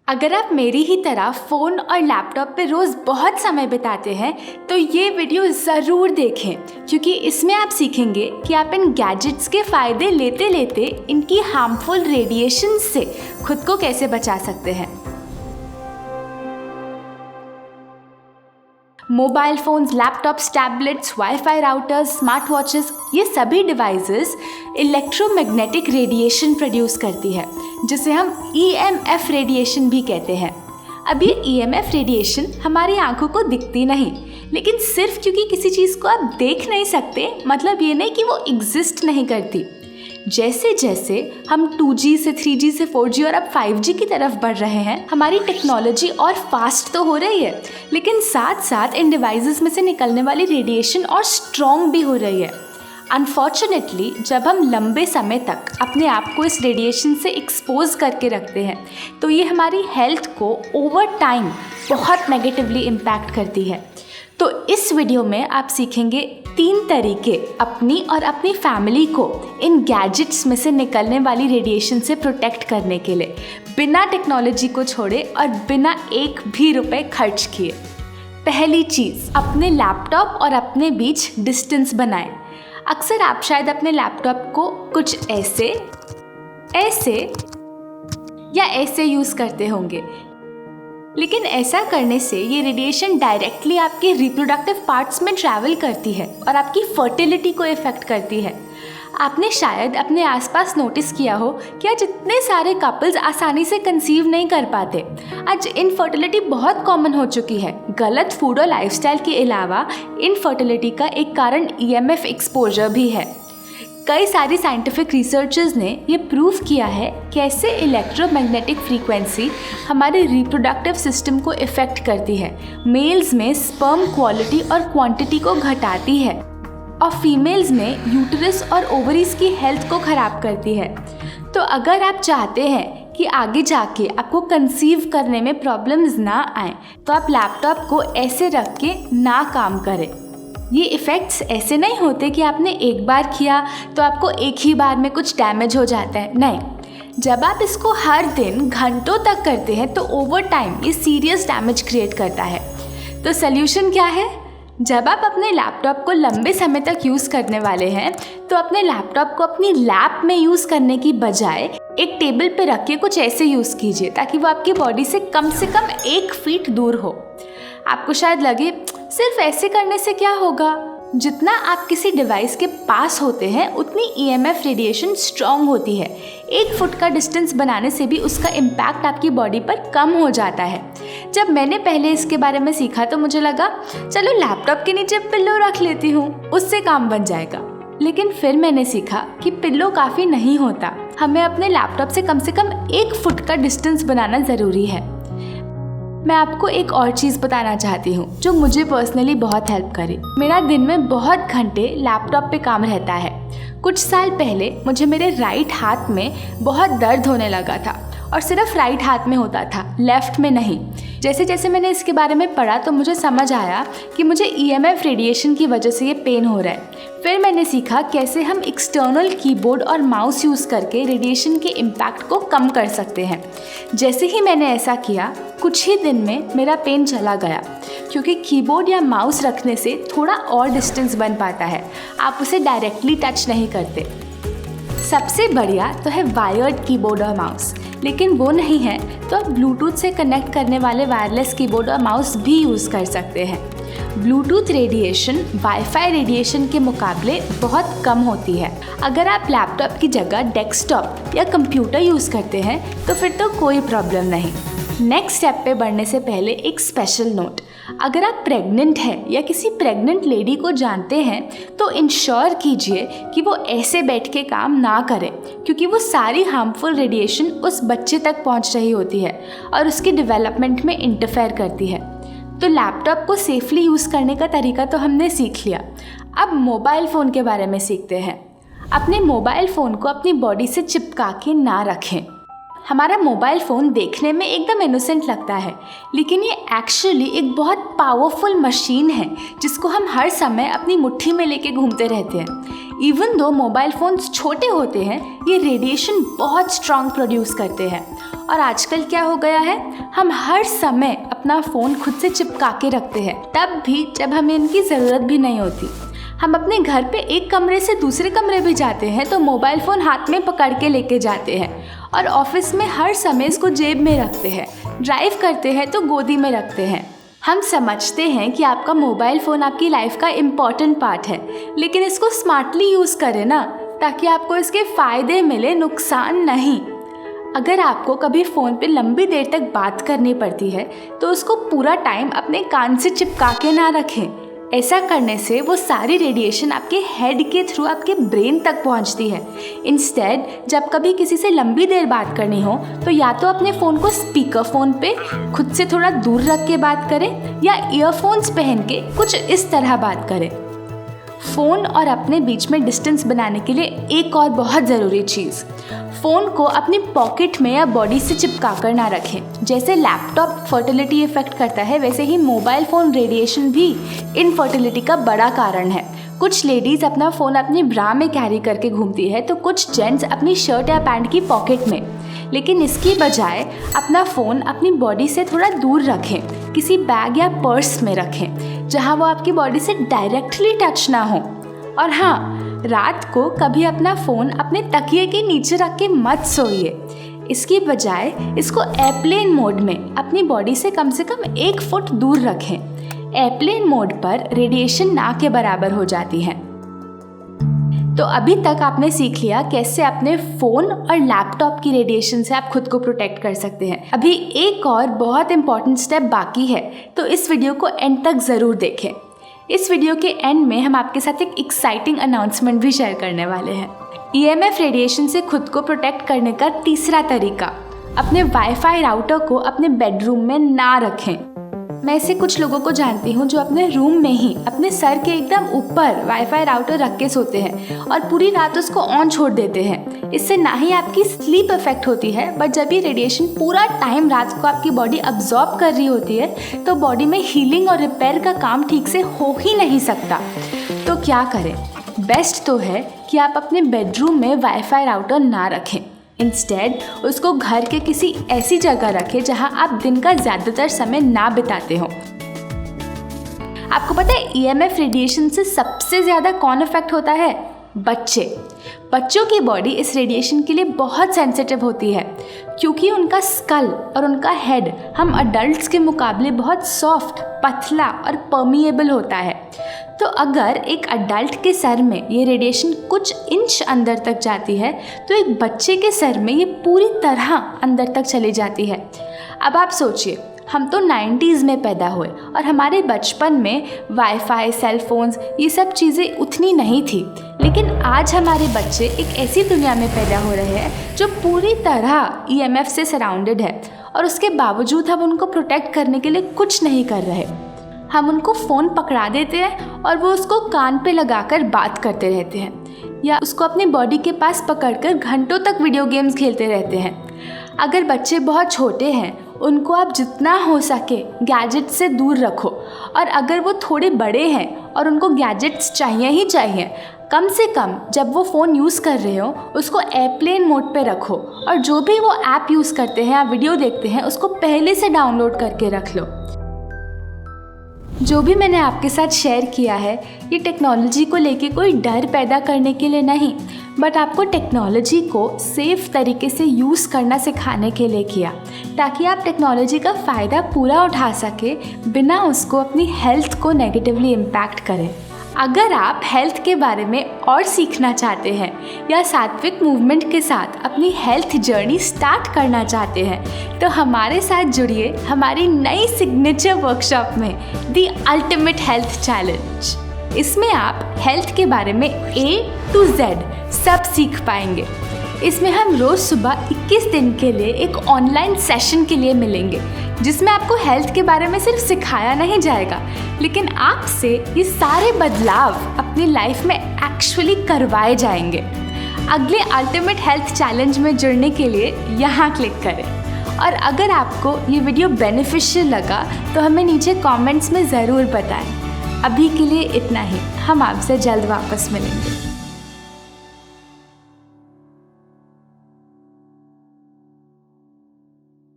अगर आप मेरी ही तरह फ़ोन और लैपटॉप पे रोज़ बहुत समय बिताते हैं तो ये वीडियो ज़रूर देखें, क्योंकि इसमें आप सीखेंगे कि आप इन गैजेट्स के फ़ायदे लेते लेते इनकी हार्मफुल रेडिएशन से खुद को कैसे बचा सकते हैं। Mobile phones, laptops, tablets, wifi routers, smart watches, ये सभी डिवाइसेस इलेक्ट्रोमैग्नेटिक रेडिएशन प्रोड्यूस करती है, जिसे हम EMF रेडिएशन भी कहते हैं। अब ये EMF रेडिएशन हमारी आंखों को दिखती नहीं, लेकिन सिर्फ क्योंकि किसी चीज़ को आप देख नहीं सकते मतलब ये नहीं कि वो एग्जिस्ट नहीं करती। जैसे जैसे हम 2G से 3G से 4G और अब 5G की तरफ बढ़ रहे हैं, हमारी टेक्नोलॉजी और फास्ट तो हो रही है, लेकिन साथ साथ इन डिवाइसेस में से निकलने वाली रेडिएशन और स्ट्रॉन्ग भी हो रही है। अनफॉर्चुनेटली जब हम लंबे समय तक अपने आप को इस रेडिएशन से एक्सपोज करके रखते हैं तो ये हमारी हेल्थ को ओवर टाइम बहुत नेगेटिवली इम्पैक्ट करती है। तो इस वीडियो में आप सीखेंगे 3 तरीके अपनी और अपनी फैमिली को इन गैजेट्स में से निकलने वाली रेडिएशन से प्रोटेक्ट करने के लिए, बिना टेक्नोलॉजी को छोड़े और बिना एक भी रुपए खर्च किए। पहली चीज़, अपने लैपटॉप और अपने बीच डिस्टेंस बनाएं। अक्सर आप शायद अपने लैपटॉप को कुछ ऐसे या ऐसे यूज़ करते होंगे, लेकिन ऐसा करने से ये रेडिएशन डायरेक्टली आपके रिप्रोडक्टिव पार्ट्स में ट्रैवल करती है और आपकी फर्टिलिटी को इफ़ेक्ट करती है। आपने शायद अपने आसपास नोटिस किया हो कि आज इतने सारे कपल्स आसानी से कंसीव नहीं कर पाते। आज इनफर्टिलिटी बहुत कॉमन हो चुकी है। गलत फूड और लाइफस्टाइल के अलावा इनफर्टिलिटी का एक कारण EMF एक्सपोजर भी है। कई सारी साइंटिफिक रिसर्चर्स ने ये प्रूव किया है कैसे इलेक्ट्रोमैग्नेटिक फ्रीक्वेंसी हमारे रिप्रोडक्टिव सिस्टम को इफ़ेक्ट करती है। मेल्स में स्पर्म क्वालिटी और क्वांटिटी को घटाती है और फीमेल्स में यूटरस और ओवरीज की हेल्थ को ख़राब करती है। तो अगर आप चाहते हैं कि आगे जाके आपको कंसीव करने में प्रॉब्लम्स ना आए तो आप लैपटॉप को ऐसे रख के ना काम करें। ये इफ़ेक्ट्स ऐसे नहीं होते कि आपने एक बार किया तो आपको एक ही बार में कुछ डैमेज हो जाता है। नहीं, जब आप इसको हर दिन घंटों तक करते हैं तो ओवर टाइम ये सीरियस डैमेज क्रिएट करता है। तो सल्यूशन क्या है? जब आप अपने लैपटॉप को लंबे समय तक यूज़ करने वाले हैं तो अपने लैपटॉप को अपनी लैप में यूज़ करने की बजाय एक टेबल पे रख के कुछ ऐसे यूज़ कीजिए ताकि वो आपकी बॉडी से कम 1 फीट दूर हो। आपको शायद लगे सिर्फ ऐसे करने से क्या होगा? जितना आप किसी डिवाइस के पास होते हैं उतनी EMF रेडिएशन स्ट्रॉन्ग होती है। 1 फुट का डिस्टेंस बनाने से भी उसका इम्पैक्ट आपकी बॉडी पर कम हो जाता है। जब मैंने पहले इसके बारे में सीखा तो मुझे लगा चलो लैपटॉप के नीचे पिल्लो रख लेती हूँ, उससे काम बन जाएगा। लेकिन फिर मैंने सीखा कि पिल्लो काफ़ी नहीं होता, हमें अपने लैपटॉप से कम 1 फुट का डिस्टेंस बनाना ज़रूरी है। मैं आपको एक और चीज़ बताना चाहती हूँ जो मुझे पर्सनली बहुत हेल्प करी। मेरा दिन में बहुत घंटे लैपटॉप पे काम रहता है। कुछ साल पहले मुझे मेरे राइट हाथ में बहुत दर्द होने लगा था और सिर्फ राइट हाथ में होता था, लेफ़्ट में नहीं। जैसे जैसे मैंने इसके बारे में पढ़ा तो मुझे समझ आया कि मुझे EMF रेडिएशन की वजह से ये पेन हो रहा है। फिर मैंने सीखा कैसे हम एक्सटर्नल कीबोर्ड और माउस यूज़ करके रेडिएशन के इम्पैक्ट को कम कर सकते हैं। जैसे ही मैंने ऐसा किया कुछ ही दिन में मेरा पेन चला गया, क्योंकि कीबोर्ड या माउस रखने से थोड़ा और डिस्टेंस बन पाता है, आप उसे डायरेक्टली टच नहीं करते। सबसे बढ़िया तो है वायर्ड कीबोर्ड और माउस, लेकिन वो नहीं है तो आप ब्लूटूथ से कनेक्ट करने वाले वायरलेस कीबोर्ड और माउस भी यूज़ कर सकते हैं। ब्लूटूथ रेडिएशन वाईफाई रेडिएशन के मुकाबले बहुत कम होती है। अगर आप लैपटॉप की जगह डेस्कटॉप या कंप्यूटर यूज़ करते हैं तो फिर तो कोई प्रॉब्लम नहीं। नेक्स्ट स्टेप पे बढ़ने से पहले एक स्पेशल नोट, अगर आप प्रेग्नेंट हैं या किसी प्रेग्नेंट लेडी को जानते हैं तो इंश्योर कीजिए कि वो ऐसे बैठ के काम ना करें, क्योंकि वो सारी हार्मफुल रेडिएशन उस बच्चे तक पहुंच रही होती है और उसकी डेवलपमेंट में इंटरफेयर करती है। तो लैपटॉप को सेफली यूज़ करने का तरीका तो हमने सीख लिया। अब मोबाइल फ़ोन के बारे में सीखते हैं। अपने मोबाइल फ़ोन को अपनी बॉडी से चिपका के ना रखें। हमारा मोबाइल फ़ोन देखने में एकदम इनोसेंट लगता है, लेकिन ये एक्चुअली एक बहुत पावरफुल मशीन है जिसको हम हर समय अपनी मुट्ठी में लेके घूमते रहते हैं। इवन दो मोबाइल फ़ोन्स छोटे होते हैं, ये रेडिएशन बहुत स्ट्रॉन्ग प्रोड्यूस करते हैं। और आजकल क्या हो गया है, हम हर समय अपना फ़ोन खुद से चिपका के रखते हैं, तब भी जब हमें इनकी ज़रूरत भी नहीं होती। हम अपने घर पे एक कमरे से दूसरे कमरे भी जाते हैं तो मोबाइल फ़ोन हाथ में पकड़ के लेके जाते हैं, और ऑफिस में हर समय इसको जेब में रखते हैं, ड्राइव करते हैं तो गोदी में रखते हैं। हम समझते हैं कि आपका मोबाइल फ़ोन आपकी लाइफ का इम्पॉर्टेंट पार्ट है, लेकिन इसको स्मार्टली यूज़ करें ना, ताकि आपको इसके फ़ायदे मिले, नुकसान नहीं। अगर आपको कभी फ़ोन पे लंबी देर तक बात करनी पड़ती है तो उसको पूरा टाइम अपने कान से चिपका के ना रखें। ऐसा करने से वो सारी रेडिएशन आपके हेड के थ्रू आपके ब्रेन तक पहुंचती है। इंस्टेड जब कभी किसी से लंबी देर बात करनी हो तो या तो अपने फ़ोन को स्पीकर फ़ोन पे खुद से थोड़ा दूर रख के बात करें, या ईयरफोन्स पहन के कुछ इस तरह बात करें। फ़ोन और अपने बीच में डिस्टेंस बनाने के लिए एक और बहुत ज़रूरी चीज़, फ़ोन को अपनी पॉकेट में या बॉडी से चिपका कर ना रखें। जैसे लैपटॉप फर्टिलिटी इफ़ेक्ट करता है, वैसे ही मोबाइल फ़ोन रेडिएशन भी इनफर्टिलिटी का बड़ा कारण है। कुछ लेडीज़ अपना फ़ोन अपनी ब्रा में कैरी करके घूमती है तो कुछ जेंट्स अपनी शर्ट या पैंट की पॉकेट में। लेकिन इसकी बजाय अपना फ़ोन अपनी बॉडी से थोड़ा दूर रखें, किसी बैग या पर्स में रखें जहाँ वो आपकी बॉडी से डायरेक्टली टच ना हो। और हाँ, रात को कभी अपना फ़ोन अपने तकिए के नीचे रख के मत सोइए। इसकी बजाय इसको एयरप्लेन मोड में अपनी बॉडी से कम 1 फुट दूर रखें। एयरप्लेन मोड पर रेडिएशन ना के बराबर हो जाती है। तो अभी तक आपने सीख लिया कैसे अपने फ़ोन और लैपटॉप की रेडिएशन से आप खुद को प्रोटेक्ट कर सकते हैं। अभी एक और बहुत इंपॉर्टेंट स्टेप बाकी है, तो इस वीडियो को एंड तक ज़रूर देखें। इस वीडियो के एंड में हम आपके साथ एक एक्साइटिंग अनाउंसमेंट भी शेयर करने वाले हैं। EMF रेडिएशन से खुद को प्रोटेक्ट करने का तीसरा तरीका, अपने वाईफाई राउटर को अपने बेडरूम में ना रखें। मैं ऐसे कुछ लोगों को जानती हूँ जो अपने रूम में ही अपने सर के एकदम ऊपर वाईफाई राउटर रख के सोते हैं और पूरी रात उसको ऑन छोड़ देते हैं। इससे ना ही आपकी स्लीप इफेक्ट होती है, बट जब ये रेडिएशन पूरा टाइम रात को आपकी बॉडी अब्जॉर्ब कर रही होती है तो बॉडी में हीलिंग और रिपेयर का काम ठीक से हो ही नहीं सकता। तो क्या करें? बेस्ट तो है कि आप अपने बेडरूम में वाईफाई राउटर ना रखें। इंस्टेड उसको घर के किसी ऐसी जगह रखें जहां आप दिन का ज़्यादातर समय ना बिताते हो। आपको पता है EMF रेडिएशन से सबसे ज़्यादा कौन इफेक्ट होता है? बच्चों की बॉडी इस रेडिएशन के लिए बहुत सेंसिटिव होती है, क्योंकि उनका स्कल और उनका हेड हम अडल्ट्स के मुकाबले बहुत सॉफ्ट, पतला और परमिएबल होता है। तो अगर एक अडल्ट के सर में ये रेडिएशन कुछ इंच अंदर तक जाती है तो एक बच्चे के सर में ये पूरी तरह अंदर तक चली जाती है। अब आप सोचिए, हम तो 90s में पैदा हुए और हमारे बचपन में वाईफाई, सेल फोन्स, ये सब चीज़ें उतनी नहीं थी। लेकिन आज हमारे बच्चे एक ऐसी दुनिया में पैदा हो रहे हैं जो पूरी तरह EMF से सराउंडेड है, और उसके बावजूद हम उनको प्रोटेक्ट करने के लिए कुछ नहीं कर रहे। हम उनको फ़ोन पकड़ा देते हैं और वो उसको कान पे लगाकर बात करते रहते हैं, या उसको अपनी बॉडी के पास पकड़कर घंटों तक वीडियो गेम्स खेलते रहते हैं। अगर बच्चे बहुत छोटे हैं, उनको आप जितना हो सके गैजेट से दूर रखो, और अगर वो थोड़े बड़े हैं और उनको गैजेट्स चाहिए ही चाहिए, कम से कम जब वो फ़ोन यूज़ कर रहे हो उसको एयरप्लेन मोड पे रखो, और जो भी वो ऐप यूज़ करते हैं या वीडियो देखते हैं उसको पहले से डाउनलोड करके रख लो। जो भी मैंने आपके साथ शेयर किया है ये टेक्नोलॉजी को लेके कोई डर पैदा करने के लिए नहीं, बट आपको टेक्नोलॉजी को सेफ़ तरीके से यूज़ करना सिखाने के लिए किया, ताकि आप टेक्नोलॉजी का फ़ायदा पूरा उठा सके बिना उसको अपनी हेल्थ को नेगेटिवली इम्पैक्ट करें। अगर आप हेल्थ के बारे में और सीखना चाहते हैं या सात्विक मूवमेंट के साथ अपनी हेल्थ जर्नी स्टार्ट करना चाहते हैं तो हमारे साथ जुड़िए हमारी नई सिग्नेचर वर्कशॉप में द अल्टीमेट हेल्थ चैलेंज। इसमें आप हेल्थ के बारे में A to Z सब सीख पाएंगे। इसमें हम रोज़ सुबह 21 दिन के लिए एक ऑनलाइन सेशन के लिए मिलेंगे, जिसमें आपको हेल्थ के बारे में सिर्फ सिखाया नहीं जाएगा, लेकिन आपसे ये सारे बदलाव अपनी लाइफ में एक्चुअली करवाए जाएंगे। अगले अल्टीमेट हेल्थ चैलेंज में जुड़ने के लिए यहाँ क्लिक करें। और अगर आपको ये वीडियो बेनिफिशियल लगा तो हमें नीचे कमेंट्स में ज़रूर बताएं। अभी के लिए इतना ही, हम आपसे जल्द वापस मिलेंगे।